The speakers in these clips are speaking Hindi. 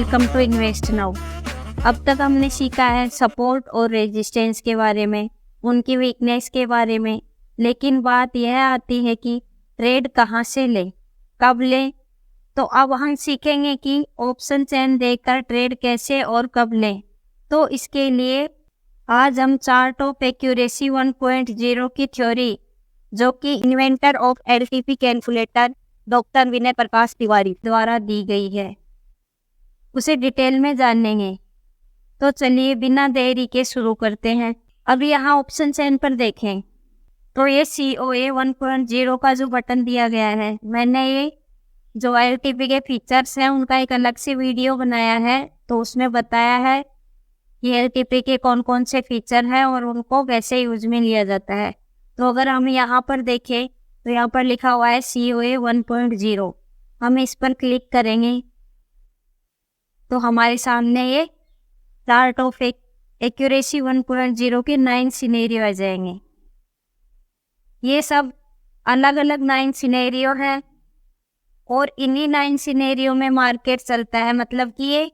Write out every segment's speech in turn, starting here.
Welcome to invest now. अब तक हमने सीखा है सपोर्ट और रेजिस्टेंस के बारे में, उनकी वीकनेस के बारे में, लेकिन बात यह आती है कि ट्रेड कहाँ से लें, कब लें। तो अब हम सीखेंगे कि ऑप्शन चेन देखकर ट्रेड कैसे और कब लें। तो इसके लिए आज हम चार्ट ऑफ एक्यूरेसी 1.0 की थ्योरी, जो कि inventor of LTP calculator doctor Vinay Prakash Tiwari द्वारा दी गई है, उसे डिटेल में जानेंगे। तो चलिए बिना देरी के शुरू करते हैं। अब यहाँ ऑप्शन चेन पर देखें तो ये COA 1.0 का जो बटन दिया गया है, मैंने ये जो एलटीपी के फीचर्स हैं उनका एक अलग से वीडियो बनाया है, तो उसमें बताया है कि एलटीपी के कौन कौन से फीचर हैं और उनको कैसे यूज में लिया जाता है। तो अगर हम यहाँ पर देखें तो यहाँ पर लिखा हुआ है COA 1.0, हम इस पर क्लिक करेंगे तो हमारे सामने ये चार्ट ऑफ एक्यूरेसी 1.0 के 9 सिनेरियो आ जाएंगे। ये सब अलग अलग 9 सिनेरियो हैं और इन्हीं 9 सिनेरियो में मार्केट चलता है। मतलब कि ये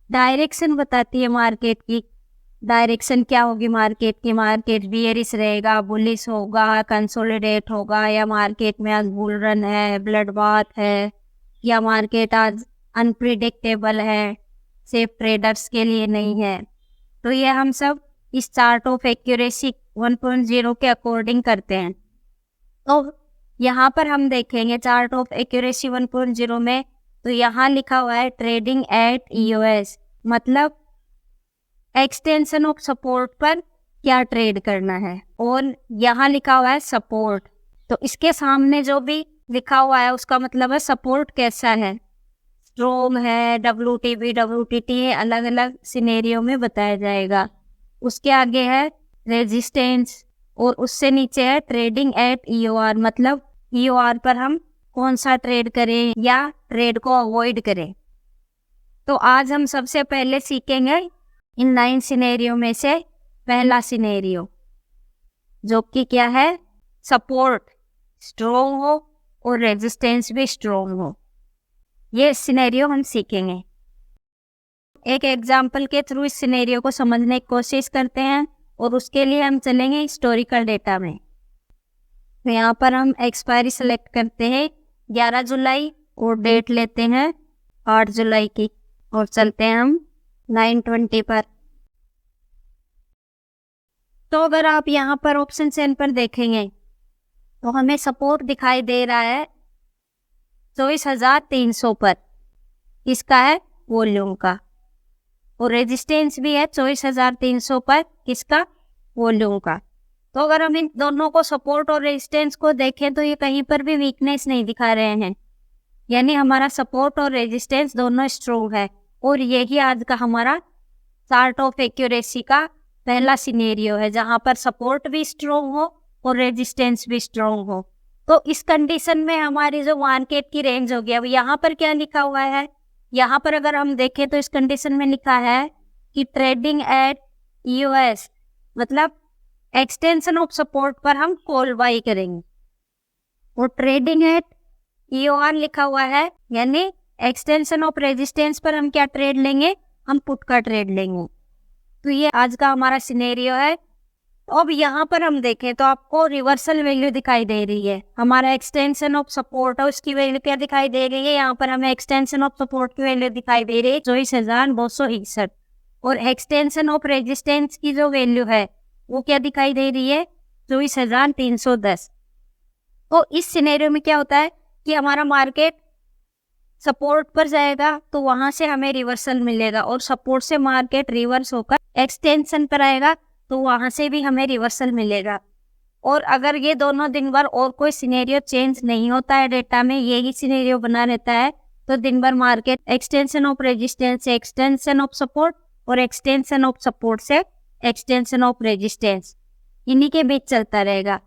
डायरेक्शन बताती है मार्केट की, डायरेक्शन क्या होगी मार्केट की। मार्केट बियरिश रहेगा, बुलिश होगा, कंसोलिडेट होगा, या मार्केट में आज बुल रन है, ब्लड बाथ है, या मार्केट आज अनप्रिडिक्टेबल है, सेफ ट्रेडर्स के लिए नहीं है। तो ये हम सब इस चार्ट ऑफ एक्यूरेसी 1.0 के अकॉर्डिंग करते हैं। तो यहाँ पर हम देखेंगे चार्ट ऑफ एक्यूरेसी 1.0 में, तो यहाँ लिखा हुआ है ट्रेडिंग एट EOS, मतलब एक्सटेंशन ऑफ सपोर्ट पर क्या ट्रेड करना है। और यहाँ लिखा हुआ है सपोर्ट, तो इसके सामने जो भी लिखा हुआ है उसका मतलब है सपोर्ट कैसा है, स्ट्रॉन्ग है, WTB WTT अलग अलग सिनेरियो में बताया जाएगा। उसके आगे है रेजिस्टेंस और उससे नीचे है ट्रेडिंग एट EOR, मतलब EOR पर हम कौन सा ट्रेड करें या ट्रेड को अवॉइड करें। तो आज हम सबसे पहले सीखेंगे इन 9 सिनेरियो में से पहला सिनेरियो, जो कि क्या है, सपोर्ट स्ट्रॉन्ग हो और रेजिस्टेंस भी स्ट्रॉन्ग हो। ये सिनेरियो हम सीखेंगे। एक एग्जाम्पल के थ्रू इस सिनेरियो को समझने की कोशिश करते हैं और उसके लिए हम चलेंगे हिस्टोरिकल डेटा में। तो यहाँ पर हम एक्सपायरी सेलेक्ट करते हैं 11 जुलाई और डेट लेते हैं 8 जुलाई की और चलते हैं हम 9:20 पर। तो अगर आप यहाँ पर ऑप्शन चेन पर देखेंगे तो हमें सपोर्ट दिखाई दे रहा है 24,300 पर, किसका है, वॉल्यूम का, और रेजिस्टेंस भी है 24,300 पर, किसका, वॉल्यूम का। तो अगर हम इन दोनों को सपोर्ट और रेजिस्टेंस को देखें तो ये कहीं पर भी वीकनेस नहीं दिखा रहे हैं, यानी हमारा सपोर्ट और रेजिस्टेंस दोनों स्ट्रॉन्ग है। और यही आज का हमारा चार्ट ऑफ एक्यूरेसी का पहला सिनेरियो है, जहां पर सपोर्ट भी स्ट्रॉन्ग हो और रेजिस्टेंस भी स्ट्रॉन्ग हो। तो इस कंडीशन में हमारी जो मार्केट की रेंज होगी, अब यहाँ पर क्या लिखा हुआ है, यहाँ पर अगर हम देखें तो इस कंडीशन में लिखा है कि ट्रेडिंग एट EOS, मतलब एक्सटेंशन ऑफ सपोर्ट पर हम कॉल बाई करेंगे, और ट्रेडिंग एट EOR लिखा हुआ है, यानी एक्सटेंशन ऑफ रेजिस्टेंस पर हम क्या ट्रेड लेंगे, हम पुट का ट्रेड लेंगे। तो ये आज का हमारा सिनेरियो है। अब यहाँ पर हम देखें तो आपको रिवर्सल वैल्यू दिखाई दे रही है, हमारा एक्सटेंशन ऑफ सपोर्ट है उसकी वैल्यू क्या दिखाई दे रही है, यहाँ पर हमें एक्सटेंशन ऑफ सपोर्ट की वैल्यू दिखाई दे रही है 24,261, और एक्सटेंशन ऑफ रेजिस्टेंस की जो वैल्यू है वो क्या दिखाई दे रही है, 24,310। तो इस सिनेरियो में क्या होता है कि हमारा मार्केट सपोर्ट पर जाएगा तो वहां से हमें रिवर्सल मिलेगा, और सपोर्ट से मार्केट रिवर्स होकर एक्सटेंशन पर आएगा तो वहां से भी हमें रिवर्सल मिलेगा। और अगर ये दोनों दिन भर और कोई सिनेरियो चेंज नहीं होता है डेटा में, यही सिनेरियो बना रहता है, तो दिन भर मार्केट एक्सटेंशन ऑफ रेजिस्टेंस से एक्सटेंशन ऑफ सपोर्ट और एक्सटेंशन ऑफ सपोर्ट से एक्सटेंशन ऑफ रेजिस्टेंस, इन्हीं के बीच चलता रहेगा।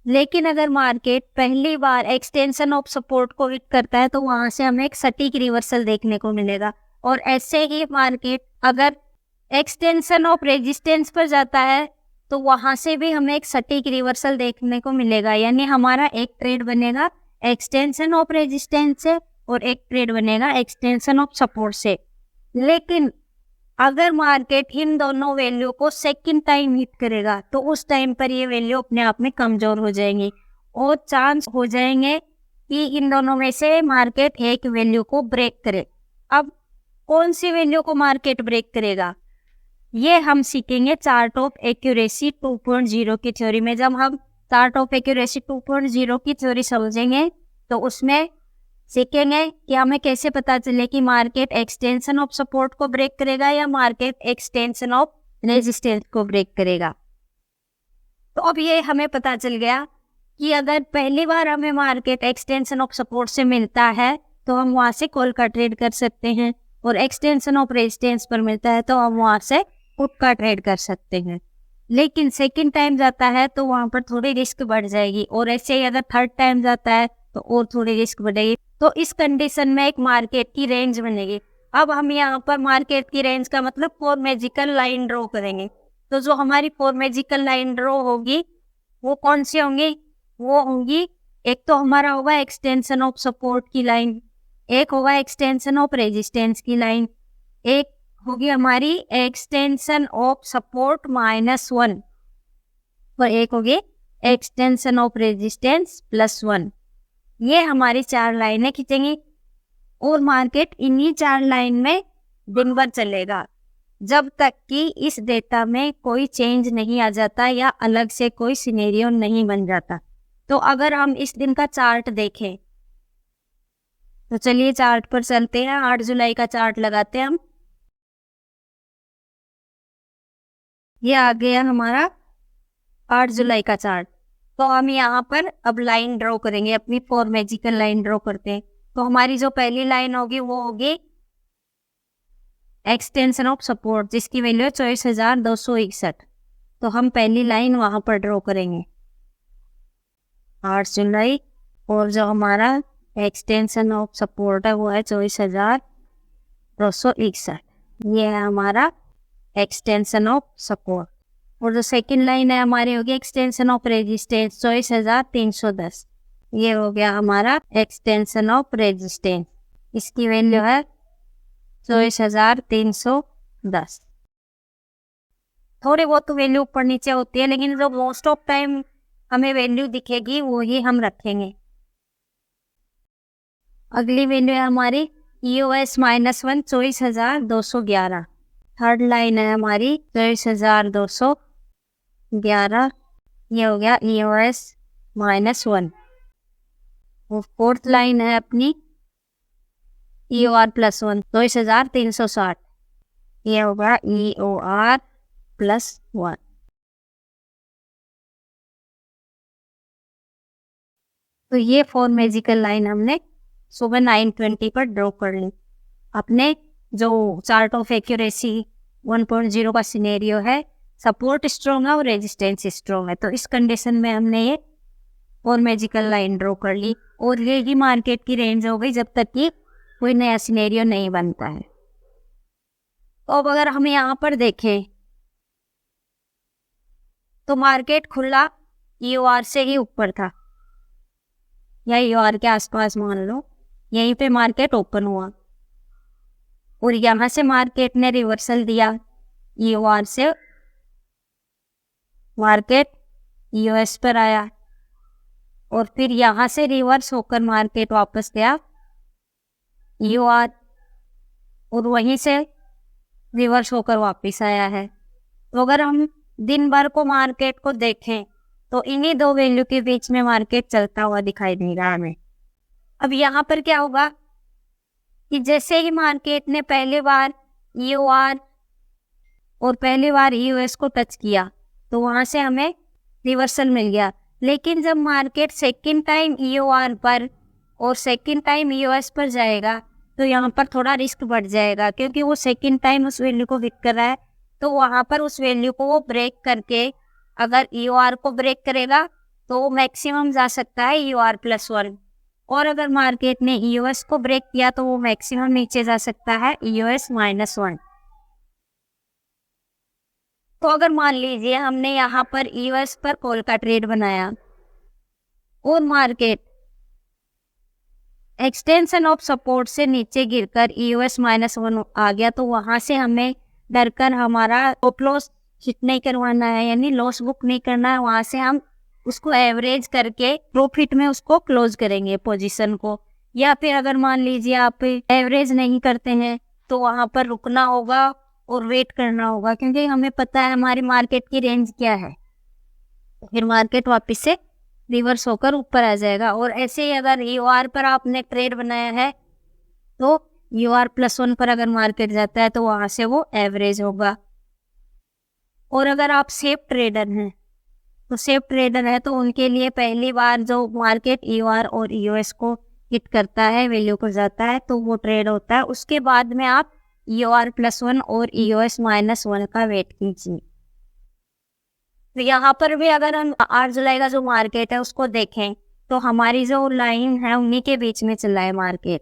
लेकिन अगर मार्केट पहली बार एक्सटेंशन ऑफ सपोर्ट को हिट करता है तो वहां से हमें एक सटीक रिवर्सल देखने को मिलेगा। और ऐसे ही मार्केट अगर एक्सटेंशन ऑफ रेजिस्टेंस पर जाता है तो वहां से भी हमें एक सटीक रिवर्सल देखने को मिलेगा, यानी हमारा एक ट्रेड बनेगा एक्सटेंशन ऑफ रेजिस्टेंस से और एक ट्रेड बनेगा एक्सटेंशन ऑफ सपोर्ट से। लेकिन अगर मार्केट इन दोनों वैल्यू को सेकंड टाइम हिट करेगा तो उस टाइम पर ये वैल्यू अपने आप में कमजोर हो जाएंगी और चांस हो जाएंगे कि इन दोनों में से मार्केट एक वैल्यू को ब्रेक करे। अब कौन सी वैल्यू को मार्केट ब्रेक करेगा ये हम सीखेंगे चार्ट ऑफ एक्यूरेसी 2.0 की थ्योरी में। जब हम चार्ट ऑफ एक्यूरेसी 2.0 की थ्योरी समझेंगे तो उसमें सीखेंगे कि हमें कैसे पता चले कि मार्केट एक्सटेंशन ऑफ सपोर्ट को ब्रेक करेगा या मार्केट एक्सटेंशन ऑफ रेजिस्टेंस को ब्रेक करेगा। तो अब ये हमें पता चल गया कि अगर पहली बार हमें मार्केट एक्सटेंशन ऑफ सपोर्ट से मिलता है तो हम वहां से कॉल का ट्रेड कर सकते हैं, और एक्सटेंशन ऑफ रेजिस्टेंस पर मिलता है तो हम वहां से पुट का ट्रेड कर सकते हैं। लेकिन सेकंड टाइम जाता है तो वहां पर थोड़ी रिस्क बढ़ जाएगी, और ऐसे ही अगर थर्ड टाइम जाता है तो और थोड़ी रिस्क बढ़ेगी। तो इस कंडीशन में एक मार्केट की रेंज बनेगी। अब हम यहाँ पर मार्केट की रेंज का मतलब 4 मैजिकल लाइन ड्रॉ करेंगे। तो जो हमारी 4 मैजिकल लाइन ड्रॉ होगी वो कौन सी होंगी? वो होंगी, एक तो हमारा होगा एक्सटेंशन ऑफ सपोर्ट की लाइन, एक होगा एक्सटेंशन ऑफ रेजिस्टेंस की लाइन, एक होगी हमारी एक्सटेंशन ऑफ सपोर्ट -1 और एक होगी एक्सटेंशन ऑफ रेजिस्टेंस +1। ये हमारी 4 लाइनें खींचेंगी और मार्केट इन्हीं 4 लाइन में दिन भर चलेगा जब तक कि इस डेटा में कोई चेंज नहीं आ जाता या अलग से कोई सिनेरियो नहीं बन जाता। तो अगर हम इस दिन का चार्ट देखें तो चलिए चार्ट पर चलते हैं। 8 जुलाई का चार्ट लगाते हैं हम। ये आ गया हमारा 8 जुलाई का चार्ट। तो हम यहाँ पर अब लाइन ड्रॉ करेंगे, अपनी 4 मैजिकल लाइन ड्रॉ करते हैं। तो हमारी जो पहली लाइन होगी वो होगी एक्सटेंशन ऑफ सपोर्ट जिसकी वैल्यू है 24,261। तो हम पहली लाइन वहां पर ड्रॉ करेंगे 8 जुलाई, और जो हमारा एक्सटेंशन ऑफ सपोर्ट है वो है 24,261। ये है हमारा एक्सटेंशन ऑफ सपोर्ट। और जो सेकंड लाइन है हमारी होगी एक्सटेंशन ऑफ रेजिस्टेंस 24,310। ये हो गया हमारा एक्सटेंशन ऑफ रेजिस्टेंस, इसकी वैल्यू है 24,310। थोड़ी बहुत वैल्यू ऊपर नीचे होती है, लेकिन जो मोस्ट ऑफ टाइम हमें वैल्यू दिखेगी वो ही हम रखेंगे। अगली वैल्यू है हमारी EOS -1 24,211। थर्ड लाइन है हमारी 24,211। ये हो गया EOS -1। और फोर्थ लाइन है अपनी EOR +1 24,360। ये होगा EOR +1। तो ये 4 मैजिकल लाइन हमने सुबह 9:20 पर ड्रॉ कर ली। अपने जो चार्ट ऑफ एक्यूरेसी 1.0 का सिनेरियो है, सपोर्ट स्ट्रॉन्ग है और रेजिस्टेंस स्ट्रॉन्ग है, तो इस कंडीशन में हमने ये 4 मैजिकल लाइन ड्रॉ कर ली और ये ही मार्केट की रेंज हो गई जब तक कि कोई नया सिनेरियो नहीं बनता है। तो अब अगर हम यहाँ पर देखें तो मार्केट खुला EOR से ही ऊपर था या EOR के आसपास मान लो, यहीं पे मार्केट ओपन हुआ और यहाँ से मार्केट ने रिवर्सल दिया EOR से, मार्केट EOS पर आया और फिर यहाँ से रिवर्स होकर मार्केट वापस गया EOR और वहीं से रिवर्स होकर वापस आया है। तो अगर हम दिन भर को मार्केट को देखें तो इन्हीं दो वैल्यू के बीच में मार्केट चलता हुआ दिखाई दे रहा है हमें। अब यहाँ पर क्या होगा कि जैसे ही मार्केट ने पहली बार EOR और पहली बार EOS को टच किया तो वहां से हमें रिवर्सल मिल गया, लेकिन जब मार्केट सेकंड टाइम EOR पर और सेकंड टाइम EOS पर जाएगा तो यहाँ पर थोड़ा रिस्क बढ़ जाएगा, क्योंकि वो सेकंड टाइम उस वैल्यू को हिट कर रहा है। तो वहां पर उस वैल्यू को वो ब्रेक करके अगर EOR को ब्रेक करेगा तो वो मैक्सिमम जा सकता है EOR +1, और अगर मार्केट ने EOS को ब्रेक किया तो वो मैक्सिमम नीचे जा सकता है EOS -1। तो अगर मान लीजिए हमने यहाँ पर EOS पर कॉल का ट्रेड बनाया और मार्केट एक्सटेंशन ऑफ सपोर्ट से नीचे गिरकर EOS -1 आ गया तो वहां से हमें डरकर हमारा स्टॉप लॉस हिट नहीं करवाना है, यानी लॉस बुक नहीं करना है। वहां से हम उसको एवरेज करके प्रॉफिट में उसको क्लोज करेंगे पोजीशन को। या फिर अगर मान लीजिए आप एवरेज नहीं करते हैं तो वहां पर रुकना होगा और वेट करना होगा, क्योंकि हमें पता है हमारी मार्केट की रेंज क्या है। फिर मार्केट वापस से रिवर्स होकर ऊपर आ जाएगा। और ऐसे ही अगर EOR पर आपने ट्रेड बनाया है तो EOR+1 पर अगर मार्केट जाता है तो वहां से वो एवरेज होगा। और अगर आप सेफ ट्रेडर हैं तो उनके लिए पहली बार जो मार्केट EOR और EOS को हिट करता है, वैल्यू को जाता है, तो वो ट्रेड होता है। उसके बाद में आप EOR+1 और EOS -1 का वेट कीजिए। तो यहाँ पर भी अगर हम 8 जुलाई का जो मार्केट है उसको देखें तो हमारी जो लाइन है उन्हीं के बीच में चला है मार्केट,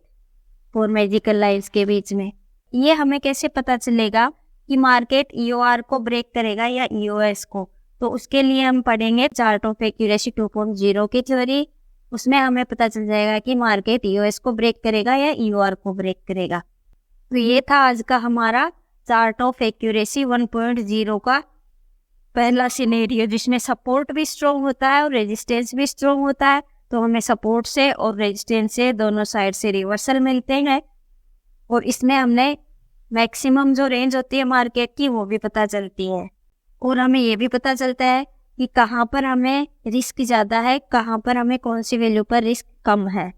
4 मैजिकल लाइन्स के बीच में। ये हमें कैसे पता चलेगा कि मार्केट EOR को ब्रेक करेगा या EOS को? तो उसके लिए हम पढ़ेंगे चार्ट ऑफ एक्यूरेसी 2.0 की थ्योरी। उसमें हमें पता चल जाएगा कि मार्केट EOS को ब्रेक करेगा या EOR को ब्रेक करेगा। तो ये था आज का हमारा चार्ट ऑफ एक्यूरेसी 1.0 का पहला सिनेरियो, जिसमें सपोर्ट भी स्ट्रॉन्ग होता है और रेजिस्टेंस भी स्ट्रॉन्ग होता है। तो हमें सपोर्ट से और रेजिस्टेंस से दोनों साइड से रिवर्सल मिलते हैं। और इसमें हमने मैक्सिमम जो रेंज होती है मार्केट की वो भी पता चलती है। और हमें ये भी पता चलता है कि कहाँ पर हमें रिस्क ज़्यादा है, कहाँ पर हमें कौन सी वैल्यू पर रिस्क कम है।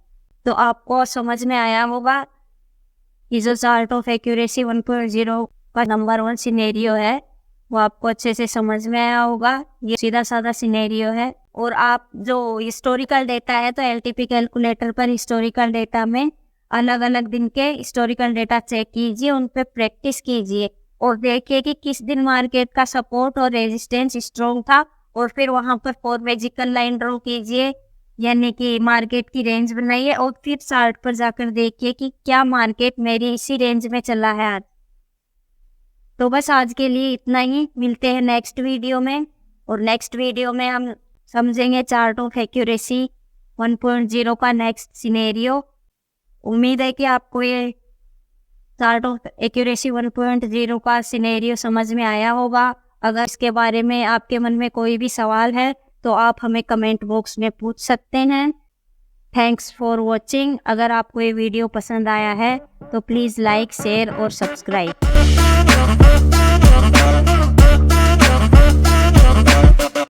तो आपको समझ में आया होगा कि जो चार्ट ऑफ एक्यूरेसी 1.0 का नंबर 1 सिनेरियो है वो आपको अच्छे से समझ में आया होगा। ये सीधा साधा सिनेरियो है। और आप जो हिस्टोरिकल डेटा है तो LTP कैलकुलेटर पर हिस्टोरिकल डेटा में अलग अलग दिन के हिस्टोरिकल डेटा चेक कीजिए, उन पे प्रैक्टिस कीजिए और देखिए कि किस दिन मार्केट का सपोर्ट और रेजिस्टेंस स्ट्रॉन्ग था, और फिर वहां पर 4 मैजिकल लाइन ड्रॉ कीजिए, यानी कि मार्केट की रेंज बनाइए और फिर चार्ट पर जाकर देखिए कि क्या मार्केट मेरी इसी रेंज में चला है आज। तो बस आज के लिए इतना ही। मिलते हैं नेक्स्ट वीडियो में, और नेक्स्ट वीडियो में हम समझेंगे चार्ट ऑफ एक्यूरेसी 1.0 का नेक्स्ट सिनेरियो। उम्मीद है कि आपको ये चार्ट ऑफ एक्यूरेसी 1.0 का सिनेरियो समझ में आया होगा। अगर इसके बारे में आपके मन में कोई भी सवाल है तो आप हमें कमेंट बॉक्स में पूछ सकते हैं। Thanks for watching. अगर आपको ये वीडियो पसंद आया है तो प्लीज़ लाइक, शेयर और सब्सक्राइब।